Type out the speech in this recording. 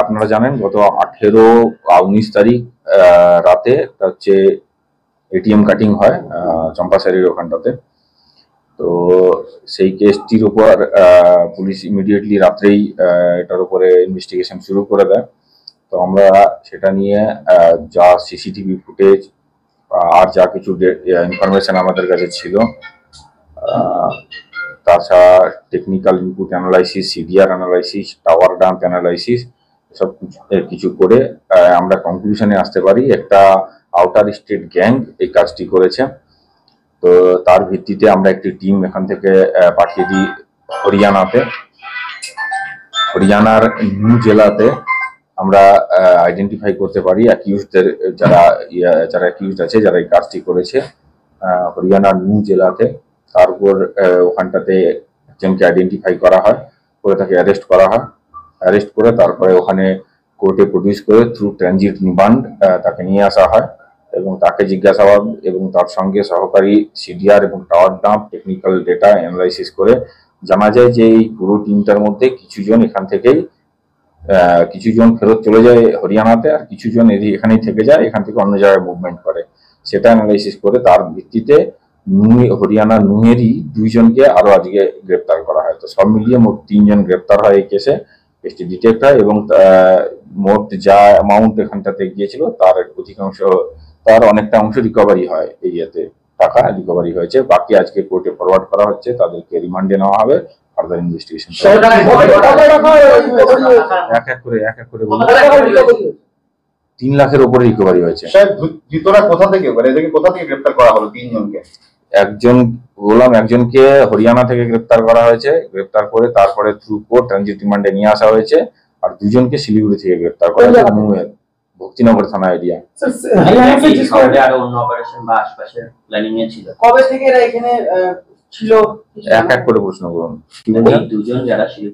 আপনারা জানেন গত 18-19 তারিখ রাতে হচ্ছে এটিএম কাটিং হয় চম্পাসারির ওখানটাতে। তো সেই কেসটির উপর পুলিশ ইমিডিয়েটলি রাত্রেই এটার উপরে ইনভেস্টিগেশন শুরু করে দেয়। তো আমরা সেটা নিয়ে যা সিসিটিভি ফুটেজ আর যা কিছু ইনফরমেশন আমাদের কাছে ছিল, তাছাড়া technical input analysis, CDR analysis, tower dump analysis, সব কিছু করে আমরা কনক্লুশনে আসতে পারি একটা আউটার স্টেট গ্যাং এই কাজটি করেছে। তো তার ভিত্তিতে আমরা একটি টিম এখান থেকে পাঠিয়ে দিই হরিয়ানাতে। হরিয়ানার নিউ জেলাতে আমরা আইডেন্টিফাই করতে পারি অ্যাকিউজদের, যারা অ্যাকিউজড আছে, যারা এই কাজটি করেছে হরিয়ানার নিউ জেলাতে। তারপর ওখানটাতে একজনকে আইডেন্টিফাই করা হয়, করে তাকে অ্যারেস্ট করা হয়। অ্যারেস্ট করে তারপরে ওখানে কোর্টে প্রডিউস করে থ্রু ট্রানজিট রিমান্ড তাকে নিয়ে আসা হয় এবং তাকে জিজ্ঞাসাবাদ এবং তার সঙ্গে সহকারী সিডিআর এবং tower dump technical data analysis করে জানা যায় যে এই পুরো টিমটার মধ্যে কিছুজন এখান থেকেই কিছুজন ফেরত চলে যায় হরিয়ানাতে, আর কিছুজন এখানেই থেকে যায়, এখান থেকে অন্য জায়গায় মুভমেন্ট করে। সেটা অ্যানালাইসিস করে তার ভিত্তিতে হরিয়ানা নুয়েরই 2 জনকে আরো আজকে গ্রেপ্তার করা হয়। তো সব মিলিয়ে মোট 3 জন গ্রেপ্তার হয় এই কেসে, কেসটি ডিটেক্ট হয় এবং মোট যা অ্যামাউন্ট এখানটাতে গিয়েছিল তার অধিকাংশ, তার অনেকটা অংশ রিকভারি হয়, এই ইয়েতে টাকা রিকভারি হয়েছে। বাকি আজকে কোর্টে ফরওয়ার্ড করা হচ্ছে, তাদেরকে রিমান্ডে নেওয়া হবে ফার্দার ইনভেস্টিগেশন। এক এক করে বলুন। 3 লাখের উপরে রিকভারি হয়েছে। কোথা থেকে গ্রেপ্তার করা হলো 3 জনকে? একজনকে হরিয়ানা থেকে গ্রেপ্তার করা হয়েছে, গ্রেপ্তার করে তারপরে থ্রু কোর্ট ট্রানজিট রিমান্ডে নিয়ে আসা হয়েছে। আর 2 জনকে শিলিগুড়ি থেকে গ্রেপ্তার করা হয়েছে নুয়ের ভক্তিনগর থানা এরিয়া। আরো অন্য অপারেশন বা আশপাশে প্ল্যানিং এ ছিল? কবে থেকে এরা এখানে ছিল? এক এক করে প্রশ্ন করুন। 2 জন যারা